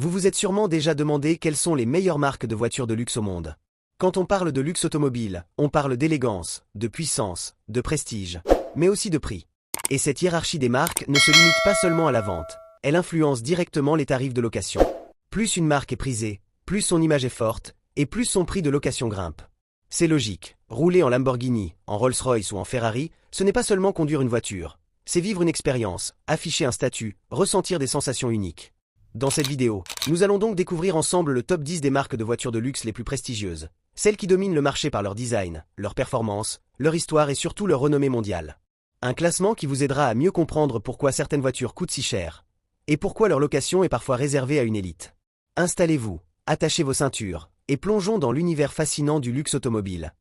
Vous vous êtes sûrement déjà demandé quelles sont les meilleures marques de voitures de luxe au monde. Quand on parle de luxe automobile, on parle d'élégance, de puissance, de prestige, mais aussi de prix. Et cette hiérarchie des marques ne se limite pas seulement à la vente, elle influence directement les tarifs de location. Plus une marque est prisée, plus son image est forte, et plus son prix de location grimpe. C'est logique, rouler en Lamborghini, en Rolls-Royce ou en Ferrari, ce n'est pas seulement conduire une voiture, c'est vivre une expérience, afficher un statut, ressentir des sensations uniques. Dans cette vidéo, nous allons donc découvrir ensemble le top 10 des marques de voitures de luxe les plus prestigieuses, celles qui dominent le marché par leur design, leur performance, leur histoire et surtout leur renommée mondiale. Un classement qui vous aidera à mieux comprendre pourquoi certaines voitures coûtent si cher, et pourquoi leur location est parfois réservée à une élite. Installez-vous, attachez vos ceintures, et plongeons dans l'univers fascinant du luxe automobile.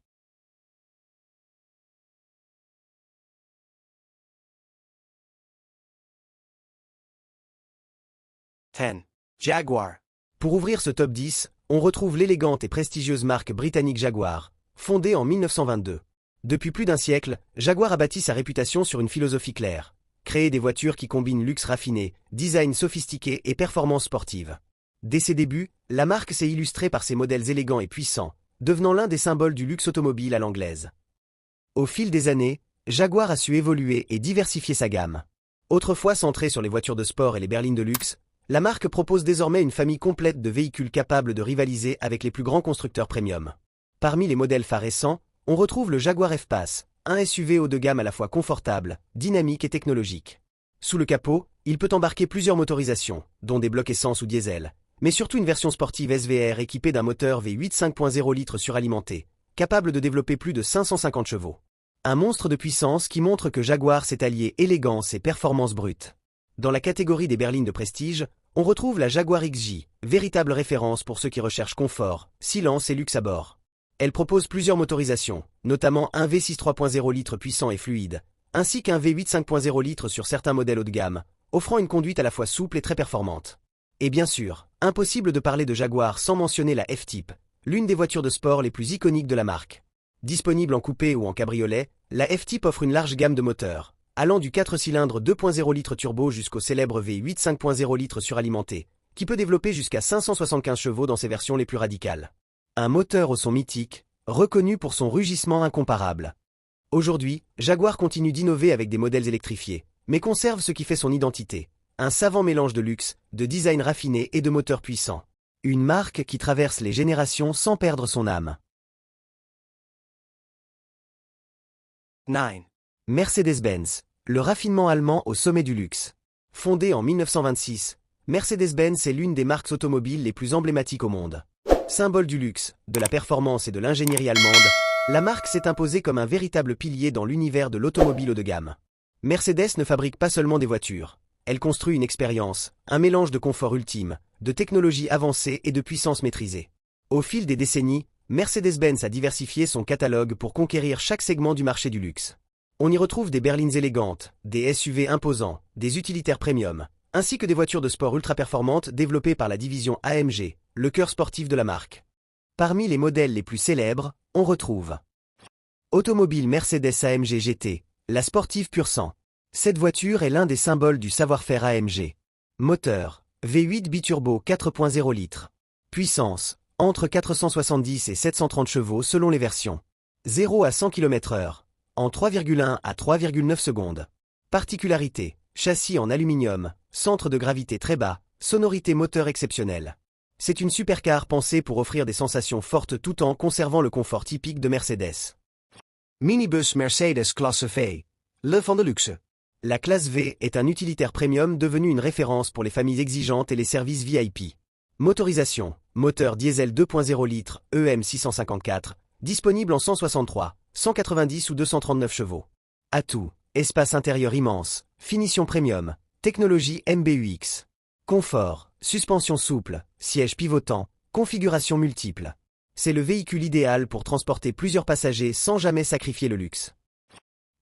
Jaguar. Pour ouvrir ce top 10, on retrouve l'élégante et prestigieuse marque britannique Jaguar, fondée en 1922. Depuis plus d'un siècle, Jaguar a bâti sa réputation sur une philosophie claire: créer des voitures qui combinent luxe raffiné, design sophistiqué et performance sportive. Dès ses débuts, la marque s'est illustrée par ses modèles élégants et puissants, devenant l'un des symboles du luxe automobile à l'anglaise. Au fil des années, Jaguar a su évoluer et diversifier sa gamme. Autrefois centrée sur les voitures de sport et les berlines de luxe, la marque propose désormais une famille complète de véhicules capables de rivaliser avec les plus grands constructeurs premium. Parmi les modèles phares récents, on retrouve le Jaguar F-Pace, un SUV haut de gamme à la fois confortable, dynamique et technologique. Sous le capot, il peut embarquer plusieurs motorisations, dont des blocs essence ou diesel, mais surtout une version sportive SVR équipée d'un moteur V8 5.0 litres suralimenté, capable de développer plus de 550 chevaux. Un monstre de puissance qui montre que Jaguar sait allier élégance et performance brute. Dans la catégorie des berlines de prestige, on retrouve la Jaguar XJ, véritable référence pour ceux qui recherchent confort, silence et luxe à bord. Elle propose plusieurs motorisations, notamment un V6 3.0 litres puissant et fluide, ainsi qu'un V8 5.0 litres sur certains modèles haut de gamme, offrant une conduite à la fois souple et très performante. Et bien sûr, impossible de parler de Jaguar sans mentionner la F-Type, l'une des voitures de sport les plus iconiques de la marque. Disponible en coupé ou en cabriolet, la F-Type offre une large gamme de moteurs, allant du 4 cylindres 2.0 litres turbo jusqu'au célèbre V8 5.0 litres suralimenté, qui peut développer jusqu'à 575 chevaux dans ses versions les plus radicales. Un moteur au son mythique, reconnu pour son rugissement incomparable. Aujourd'hui, Jaguar continue d'innover avec des modèles électrifiés, mais conserve ce qui fait son identité: un savant mélange de luxe, de design raffiné et de moteurs puissants. Une marque qui traverse les générations sans perdre son âme. 9. Mercedes-Benz, le raffinement allemand au sommet du luxe. Fondée en 1926, Mercedes-Benz est l'une des marques automobiles les plus emblématiques au monde. Symbole du luxe, de la performance et de l'ingénierie allemande, la marque s'est imposée comme un véritable pilier dans l'univers de l'automobile haut de gamme. Mercedes ne fabrique pas seulement des voitures, elle construit une expérience, un mélange de confort ultime, de technologie avancée et de puissance maîtrisée. Au fil des décennies, Mercedes-Benz a diversifié son catalogue pour conquérir chaque segment du marché du luxe. On y retrouve des berlines élégantes, des SUV imposants, des utilitaires premium, ainsi que des voitures de sport ultra performantes développées par la division AMG, le cœur sportif de la marque. Parmi les modèles les plus célèbres, on retrouve Automobile Mercedes AMG GT, la sportive pur sang. Cette voiture est l'un des symboles du savoir-faire AMG. Moteur, V8 biturbo 4.0 litres. Puissance, entre 470 et 730 chevaux selon les versions. 0 à 100 km/h, en 3,1 à 3,9 secondes. Particularité, châssis en aluminium, centre de gravité très bas, sonorité moteur exceptionnelle. C'est une supercar pensée pour offrir des sensations fortes tout en conservant le confort typique de Mercedes. Minibus Mercedes Klasse V, le van de luxe. La classe V est un utilitaire premium devenu une référence pour les familles exigeantes et les services VIP. Motorisation, moteur diesel 2.0 litres EM 654, disponible en 163, 190 ou 239 chevaux. Atout, espace intérieur immense, finition premium, technologie MBUX. Confort, suspension souple, siège pivotant, configuration multiple. C'est le véhicule idéal pour transporter plusieurs passagers sans jamais sacrifier le luxe.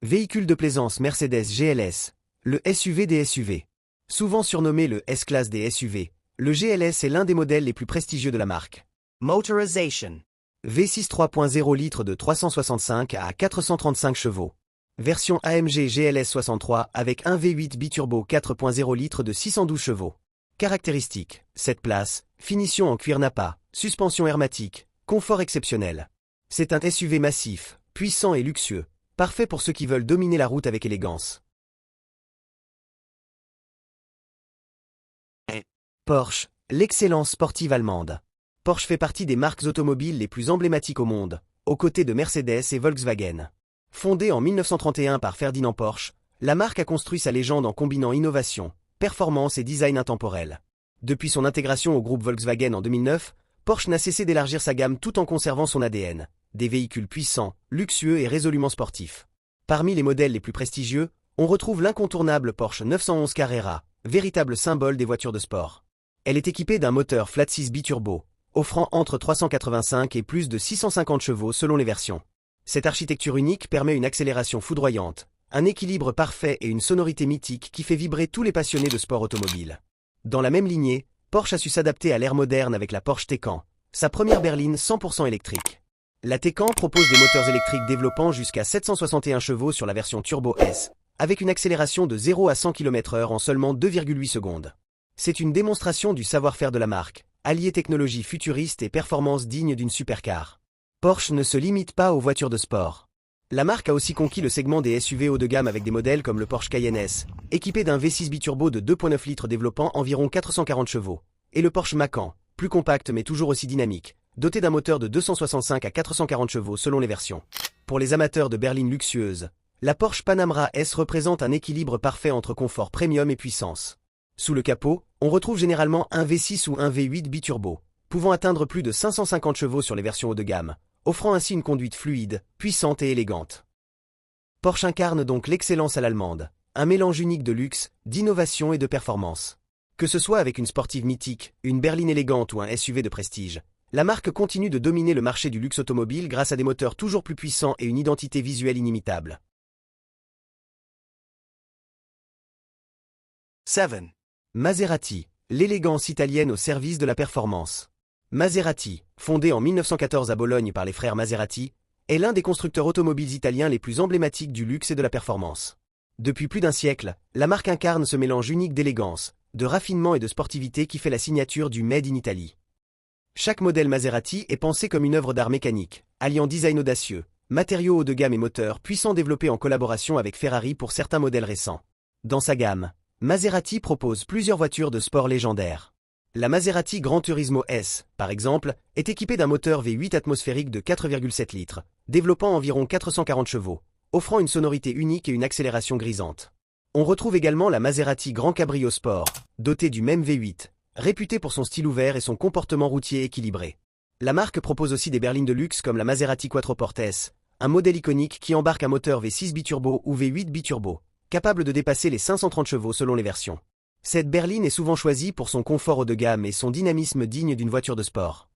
Véhicule de plaisance Mercedes GLS, le SUV des SUV. Souvent surnommé le S-Class des SUV, le GLS est l'un des modèles les plus prestigieux de la marque. Motorization. V6 3.0 litres de 365 à 435 chevaux. Version AMG GLS 63 avec un V8 biturbo 4.0 litres de 612 chevaux. Caractéristiques: 7 places, finition en cuir nappa, suspension hermétique, confort exceptionnel. C'est un SUV massif, puissant et luxueux, parfait pour ceux qui veulent dominer la route avec élégance. Porsche, l'excellence sportive allemande. Porsche fait partie des marques automobiles les plus emblématiques au monde, aux côtés de Mercedes et Volkswagen. Fondée en 1931 par Ferdinand Porsche, la marque a construit sa légende en combinant innovation, performance et design intemporel. Depuis son intégration au groupe Volkswagen en 2009, Porsche n'a cessé d'élargir sa gamme tout en conservant son ADN, des véhicules puissants, luxueux et résolument sportifs. Parmi les modèles les plus prestigieux, on retrouve l'incontournable Porsche 911 Carrera, véritable symbole des voitures de sport. Elle est équipée d'un moteur flat-6 biturbo, offrant entre 385 et plus de 650 chevaux selon les versions. Cette architecture unique permet une accélération foudroyante, un équilibre parfait et une sonorité mythique qui fait vibrer tous les passionnés de sport automobile. Dans la même lignée, Porsche a su s'adapter à l'ère moderne avec la Porsche Taycan, sa première berline 100% électrique. La Taycan propose des moteurs électriques développant jusqu'à 761 chevaux sur la version Turbo S, avec une accélération de 0 à 100 km/h en seulement 2,8 secondes. C'est une démonstration du savoir-faire de la marque, allier technologie futuriste et performance digne d'une supercar. Porsche ne se limite pas aux voitures de sport. La marque a aussi conquis le segment des SUV haut de gamme avec des modèles comme le Porsche Cayenne S, équipé d'un V6 biturbo de 2,9 litres développant environ 440 chevaux, et le Porsche Macan, plus compact mais toujours aussi dynamique, doté d'un moteur de 265 à 440 chevaux selon les versions. Pour les amateurs de berlines luxueuses, la Porsche Panamera S représente un équilibre parfait entre confort premium et puissance. Sous le capot, on retrouve généralement un V6 ou un V8 biturbo, pouvant atteindre plus de 550 chevaux sur les versions haut de gamme, offrant ainsi une conduite fluide, puissante et élégante. Porsche incarne donc l'excellence à l'allemande, un mélange unique de luxe, d'innovation et de performance. Que ce soit avec une sportive mythique, une berline élégante ou un SUV de prestige, la marque continue de dominer le marché du luxe automobile grâce à des moteurs toujours plus puissants et une identité visuelle inimitable. 7. Maserati, l'élégance italienne au service de la performance. Maserati, fondée en 1914 à Bologne par les frères Maserati, est l'un des constructeurs automobiles italiens les plus emblématiques du luxe et de la performance. Depuis plus d'un siècle, la marque incarne ce mélange unique d'élégance, de raffinement et de sportivité qui fait la signature du Made in Italy. Chaque modèle Maserati est pensé comme une œuvre d'art mécanique, alliant design audacieux, matériaux haut de gamme et moteurs puissants développés en collaboration avec Ferrari pour certains modèles récents. Dans sa gamme, Maserati propose plusieurs voitures de sport légendaires. La Maserati Gran Turismo S, par exemple, est équipée d'un moteur V8 atmosphérique de 4,7 litres, développant environ 440 chevaux, offrant une sonorité unique et une accélération grisante. On retrouve également la Maserati Gran Cabrio Sport, dotée du même V8, réputée pour son style ouvert et son comportement routier équilibré. La marque propose aussi des berlines de luxe comme la Maserati Quattroporte S, un modèle iconique qui embarque un moteur V6 biturbo ou V8 biturbo, capable de dépasser les 530 chevaux selon les versions. Cette berline est souvent choisie pour son confort haut de gamme et son dynamisme digne d'une voiture de sport.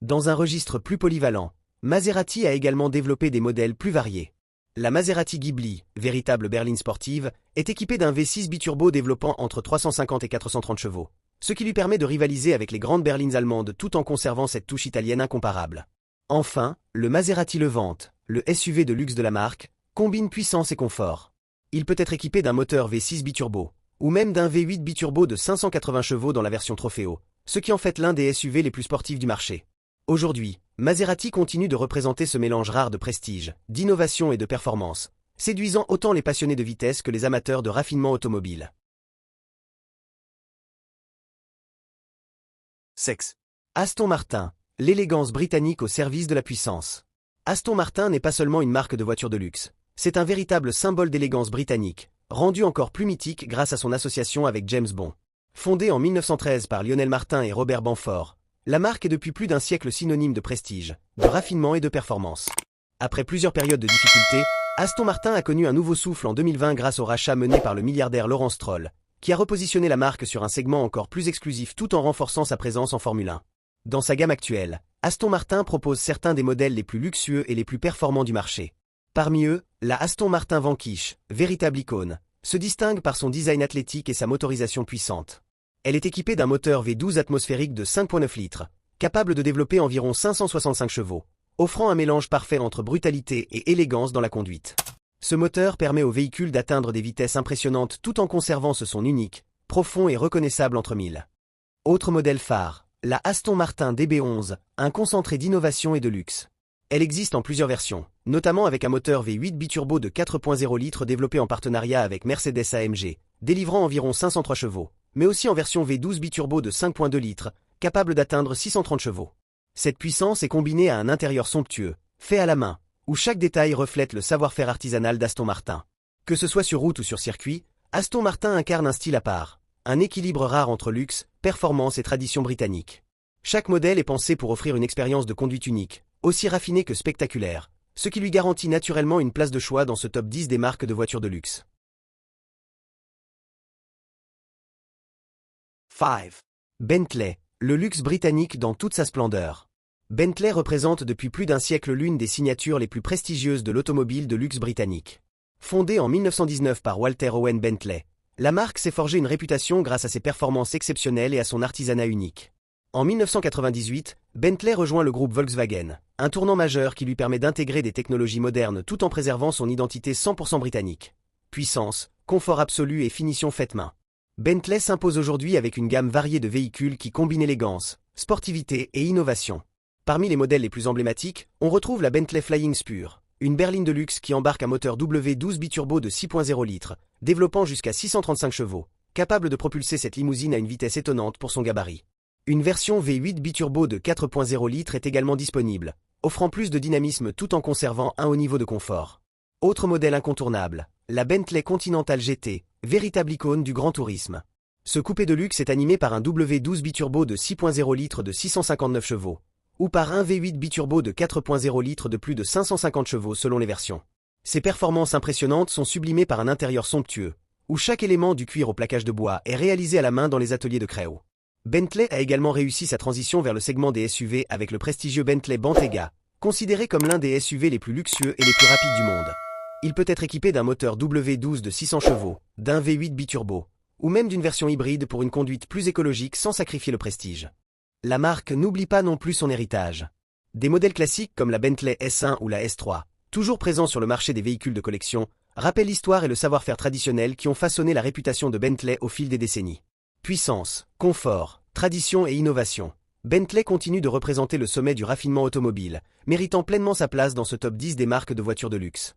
Dans un registre plus polyvalent, Maserati a également développé des modèles plus variés. La Maserati Ghibli, véritable berline sportive, est équipée d'un V6 biturbo développant entre 350 et 430 chevaux, ce qui lui permet de rivaliser avec les grandes berlines allemandes tout en conservant cette touche italienne incomparable. Enfin, le Maserati Levante, le SUV de luxe de la marque, combine puissance et confort. Il peut être équipé d'un moteur V6 biturbo, ou même d'un V8 biturbo de 580 chevaux dans la version Trofeo, ce qui en fait l'un des SUV les plus sportifs du marché. Aujourd'hui, Maserati continue de représenter ce mélange rare de prestige, d'innovation et de performance, séduisant autant les passionnés de vitesse que les amateurs de raffinement automobile. 6. Aston Martin, l'élégance britannique au service de la puissance. Aston Martin n'est pas seulement une marque de voitures de luxe, c'est un véritable symbole d'élégance britannique, rendu encore plus mythique grâce à son association avec James Bond. Fondée en 1913 par Lionel Martin et Robert Bamford, la marque est depuis plus d'un siècle synonyme de prestige, de raffinement et de performance. Après plusieurs périodes de difficultés, Aston Martin a connu un nouveau souffle en 2020 grâce au rachat mené par le milliardaire Lawrence Stroll, qui a repositionné la marque sur un segment encore plus exclusif tout en renforçant sa présence en Formule 1. Dans sa gamme actuelle, Aston Martin propose certains des modèles les plus luxueux et les plus performants du marché. Parmi eux, la Aston Martin Vanquish, véritable icône, se distingue par son design athlétique et sa motorisation puissante. Elle est équipée d'un moteur V12 atmosphérique de 5,9 litres, capable de développer environ 565 chevaux, offrant un mélange parfait entre brutalité et élégance dans la conduite. Ce moteur permet au véhicule d'atteindre des vitesses impressionnantes tout en conservant ce son unique, profond et reconnaissable entre mille. Autre modèle phare, la Aston Martin DB11, un concentré d'innovation et de luxe. Elle existe en plusieurs versions, notamment avec un moteur V8 biturbo de 4.0 litres développé en partenariat avec Mercedes-AMG, délivrant environ 503 chevaux, mais aussi en version V12 biturbo de 5.2 litres, capable d'atteindre 630 chevaux. Cette puissance est combinée à un intérieur somptueux, fait à la main, où chaque détail reflète le savoir-faire artisanal d'Aston Martin. Que ce soit sur route ou sur circuit, Aston Martin incarne un style à part, un équilibre rare entre luxe, performance et tradition britannique. Chaque modèle est pensé pour offrir une expérience de conduite unique, aussi raffinée que spectaculaire, ce qui lui garantit naturellement une place de choix dans ce top 10 des marques de voitures de luxe. 5. Bentley, le luxe britannique dans toute sa splendeur. Bentley représente depuis plus d'un siècle l'une des signatures les plus prestigieuses de l'automobile de luxe britannique. Fondée en 1919 par Walter Owen Bentley, la marque s'est forgée une réputation grâce à ses performances exceptionnelles et à son artisanat unique. En 1998, Bentley rejoint le groupe Volkswagen, un tournant majeur qui lui permet d'intégrer des technologies modernes tout en préservant son identité 100% britannique. Puissance, confort absolu et finition faite main. Bentley s'impose aujourd'hui avec une gamme variée de véhicules qui combinent élégance, sportivité et innovation. Parmi les modèles les plus emblématiques, on retrouve la Bentley Flying Spur, une berline de luxe qui embarque un moteur W12 biturbo de 6.0 litres, développant jusqu'à 635 chevaux, capable de propulser cette limousine à une vitesse étonnante pour son gabarit. Une version V8 biturbo de 4.0 litres est également disponible, offrant plus de dynamisme tout en conservant un haut niveau de confort. Autre modèle incontournable, la Bentley Continental GT, véritable icône du grand tourisme. Ce coupé de luxe est animé par un W12 biturbo de 6.0 litres de 659 chevaux, ou par un V8 biturbo de 4.0 litres de plus de 550 chevaux selon les versions. Ces performances impressionnantes sont sublimées par un intérieur somptueux, où chaque élément du cuir au plaquage de bois est réalisé à la main dans les ateliers de Crewe. Bentley a également réussi sa transition vers le segment des SUV avec le prestigieux Bentley Bentayga, considéré comme l'un des SUV les plus luxueux et les plus rapides du monde. Il peut être équipé d'un moteur W12 de 600 chevaux, d'un V8 biturbo, ou même d'une version hybride pour une conduite plus écologique sans sacrifier le prestige. La marque n'oublie pas non plus son héritage. Des modèles classiques comme la Bentley S1 ou la S3, toujours présents sur le marché des véhicules de collection, rappellent l'histoire et le savoir-faire traditionnel qui ont façonné la réputation de Bentley au fil des décennies. Puissance, confort, tradition et innovation. Bentley continue de représenter le sommet du raffinement automobile, méritant pleinement sa place dans ce top 10 des marques de voitures de luxe.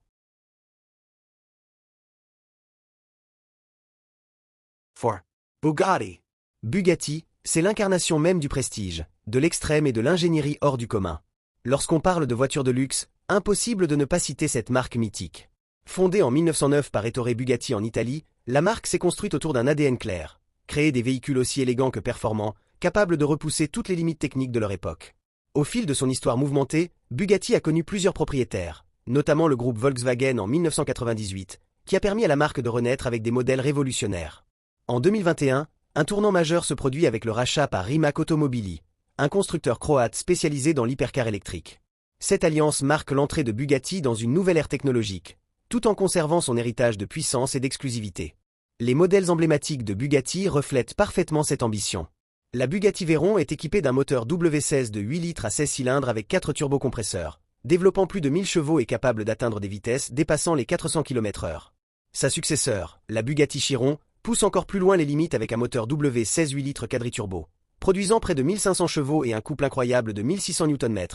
4. Bugatti. Bugatti, c'est l'incarnation même du prestige, de l'extrême et de l'ingénierie hors du commun. Lorsqu'on parle de voitures de luxe, impossible de ne pas citer cette marque mythique. Fondée en 1909 par Ettore Bugatti en Italie, la marque s'est construite autour d'un ADN clair. Créer des véhicules aussi élégants que performants, capables de repousser toutes les limites techniques de leur époque. Au fil de son histoire mouvementée, Bugatti a connu plusieurs propriétaires, notamment le groupe Volkswagen en 1998, qui a permis à la marque de renaître avec des modèles révolutionnaires. En 2021, un tournant majeur se produit avec le rachat par Rimac Automobili, un constructeur croate spécialisé dans l'hypercar électrique. Cette alliance marque l'entrée de Bugatti dans une nouvelle ère technologique, tout en conservant son héritage de puissance et d'exclusivité. Les modèles emblématiques de Bugatti reflètent parfaitement cette ambition. La Bugatti Veyron est équipée d'un moteur W16 de 8 litres à 16 cylindres avec 4 turbocompresseurs, développant plus de 1000 chevaux et capable d'atteindre des vitesses dépassant les 400 km/h. Sa successeur, la Bugatti Chiron, pousse encore plus loin les limites avec un moteur W16 8 litres quadriturbo, produisant près de 1500 chevaux et un couple incroyable de 1600 Nm,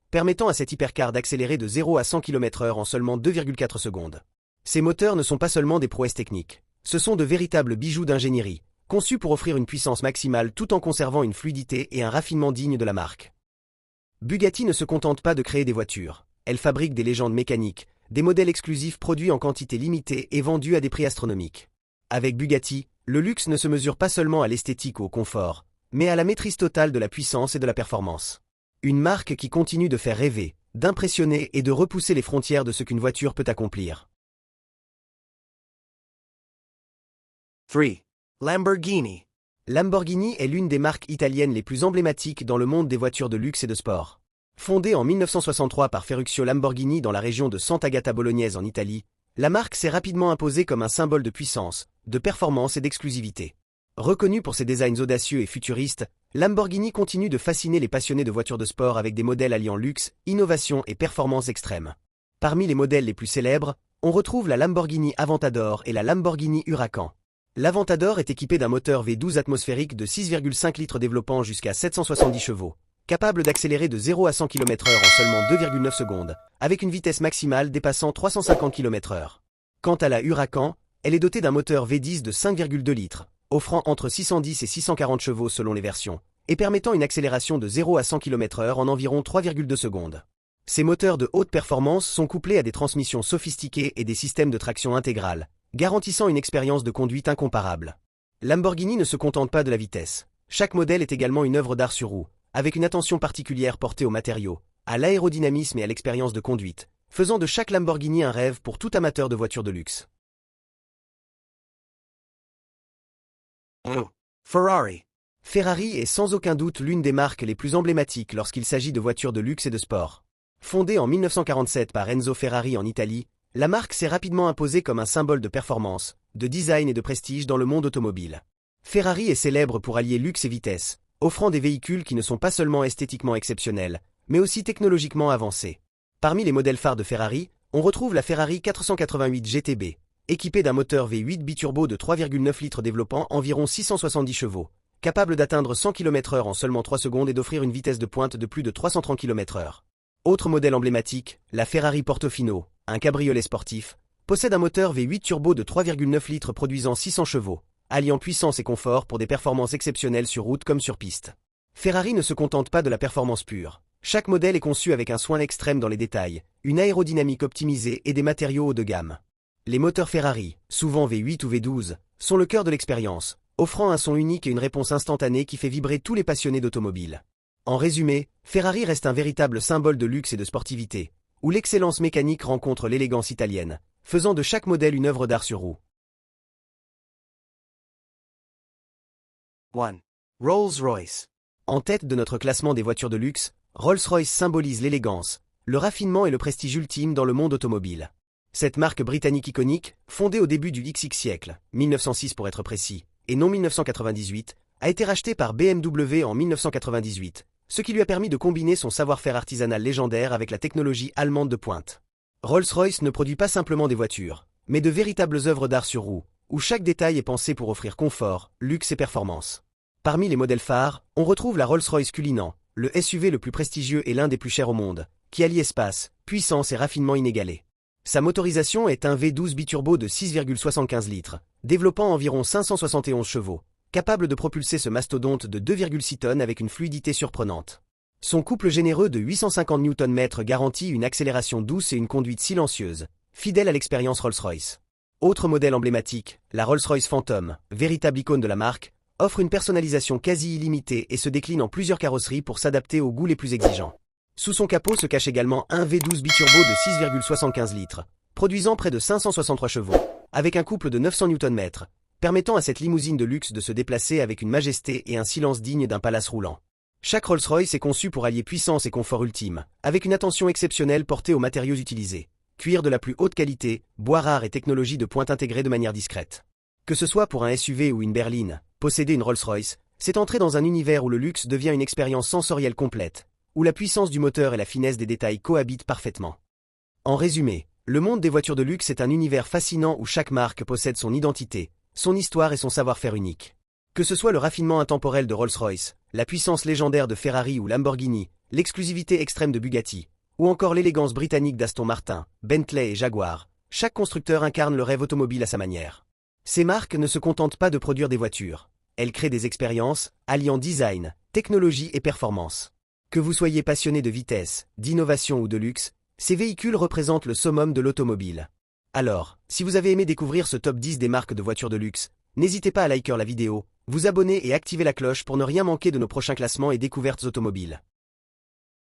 permettant à cette hypercar d'accélérer de 0 à 100 km/h en seulement 2,4 secondes. Ces moteurs ne sont pas seulement des prouesses techniques. Ce sont de véritables bijoux d'ingénierie, conçus pour offrir une puissance maximale tout en conservant une fluidité et un raffinement dignes de la marque. Bugatti ne se contente pas de créer des voitures, elle fabrique des légendes mécaniques, des modèles exclusifs produits en quantité limitée et vendus à des prix astronomiques. Avec Bugatti, le luxe ne se mesure pas seulement à l'esthétique ou au confort, mais à la maîtrise totale de la puissance et de la performance. Une marque qui continue de faire rêver, d'impressionner et de repousser les frontières de ce qu'une voiture peut accomplir. 3. Lamborghini. Lamborghini est l'une des marques italiennes les plus emblématiques dans le monde des voitures de luxe et de sport. Fondée en 1963 par Ferruccio Lamborghini dans la région de Sant'Agata Bolognese en Italie, la marque s'est rapidement imposée comme un symbole de puissance, de performance et d'exclusivité. Reconnue pour ses designs audacieux et futuristes, Lamborghini continue de fasciner les passionnés de voitures de sport avec des modèles alliant luxe, innovation et performance extrême. Parmi les modèles les plus célèbres, on retrouve la Lamborghini Aventador et la Lamborghini Huracan. L'Aventador est équipé d'un moteur V12 atmosphérique de 6,5 litres développant jusqu'à 770 chevaux, capable d'accélérer de 0 à 100 km/h en seulement 2,9 secondes, avec une vitesse maximale dépassant 350 km/h. Quant à la Huracan, elle est dotée d'un moteur V10 de 5,2 litres, offrant entre 610 et 640 chevaux selon les versions, et permettant une accélération de 0 à 100 km/h en environ 3,2 secondes. Ces moteurs de haute performance sont couplés à des transmissions sophistiquées et des systèmes de traction intégrale, garantissant une expérience de conduite incomparable. Lamborghini ne se contente pas de la vitesse. Chaque modèle est également une œuvre d'art sur roue, avec une attention particulière portée aux matériaux, à l'aérodynamisme et à l'expérience de conduite, faisant de chaque Lamborghini un rêve pour tout amateur de voitures de luxe. Ferrari. Ferrari est sans aucun doute l'une des marques les plus emblématiques lorsqu'il s'agit de voitures de luxe et de sport. Fondée en 1947 par Enzo Ferrari en Italie, la marque s'est rapidement imposée comme un symbole de performance, de design et de prestige dans le monde automobile. Ferrari est célèbre pour allier luxe et vitesse, offrant des véhicules qui ne sont pas seulement esthétiquement exceptionnels, mais aussi technologiquement avancés. Parmi les modèles phares de Ferrari, on retrouve la Ferrari 488 GTB, équipée d'un moteur V8 biturbo de 3,9 litres développant environ 670 chevaux, capable d'atteindre 100 km/h en seulement 3 secondes et d'offrir une vitesse de pointe de plus de 330 km/h. Autre modèle emblématique, la Ferrari Portofino, un cabriolet sportif, possède un moteur V8 turbo de 3,9 litres produisant 600 chevaux, alliant puissance et confort pour des performances exceptionnelles sur route comme sur piste. Ferrari ne se contente pas de la performance pure. Chaque modèle est conçu avec un soin extrême dans les détails, une aérodynamique optimisée et des matériaux haut de gamme. Les moteurs Ferrari, souvent V8 ou V12, sont le cœur de l'expérience, offrant un son unique et une réponse instantanée qui fait vibrer tous les passionnés d'automobile. En résumé, Ferrari reste un véritable symbole de luxe et de sportivité, où l'excellence mécanique rencontre l'élégance italienne, faisant de chaque modèle une œuvre d'art sur roue. 1. Rolls-Royce. En tête de notre classement des voitures de luxe, Rolls-Royce symbolise l'élégance, le raffinement et le prestige ultime dans le monde automobile. Cette marque britannique iconique, fondée au début du XX siècle, 1906 pour être précis, et non 1998, a été rachetée par BMW en 1998, ce qui lui a permis de combiner son savoir-faire artisanal légendaire avec la technologie allemande de pointe. Rolls-Royce ne produit pas simplement des voitures, mais de véritables œuvres d'art sur roue, où chaque détail est pensé pour offrir confort, luxe et performance. Parmi les modèles phares, on retrouve la Rolls-Royce Cullinan, le SUV le plus prestigieux et l'un des plus chers au monde, qui allie espace, puissance et raffinement inégalé. Sa motorisation est un V12 biturbo de 6,75 litres, développant environ 571 chevaux, capable de propulser ce mastodonte de 2,6 tonnes avec une fluidité surprenante. Son couple généreux de 850 Nm garantit une accélération douce et une conduite silencieuse, fidèle à l'expérience Rolls-Royce. Autre modèle emblématique, la Rolls-Royce Phantom, véritable icône de la marque, offre une personnalisation quasi illimitée et se décline en plusieurs carrosseries pour s'adapter aux goûts les plus exigeants. Sous son capot se cache également un V12 biturbo de 6,75 litres, produisant près de 563 chevaux, avec un couple de 900 Nm, permettant à cette limousine de luxe de se déplacer avec une majesté et un silence digne d'un palace roulant. Chaque Rolls-Royce est conçu pour allier puissance et confort ultime, avec une attention exceptionnelle portée aux matériaux utilisés. Cuir de la plus haute qualité, bois rare et technologie de pointe intégrée de manière discrète. Que ce soit pour un SUV ou une berline, posséder une Rolls-Royce, c'est entrer dans un univers où le luxe devient une expérience sensorielle complète, où la puissance du moteur et la finesse des détails cohabitent parfaitement. En résumé, le monde des voitures de luxe est un univers fascinant où chaque marque possède son identité, son histoire et son savoir-faire unique. Que ce soit le raffinement intemporel de Rolls-Royce, la puissance légendaire de Ferrari ou Lamborghini, l'exclusivité extrême de Bugatti, ou encore l'élégance britannique d'Aston Martin, Bentley et Jaguar, chaque constructeur incarne le rêve automobile à sa manière. Ces marques ne se contentent pas de produire des voitures. Elles créent des expériences, alliant design, technologie et performance. Que vous soyez passionné de vitesse, d'innovation ou de luxe, ces véhicules représentent le summum de l'automobile. Alors, si vous avez aimé découvrir ce top 10 des marques de voitures de luxe, n'hésitez pas à liker la vidéo, vous abonner et activer la cloche pour ne rien manquer de nos prochains classements et découvertes automobiles.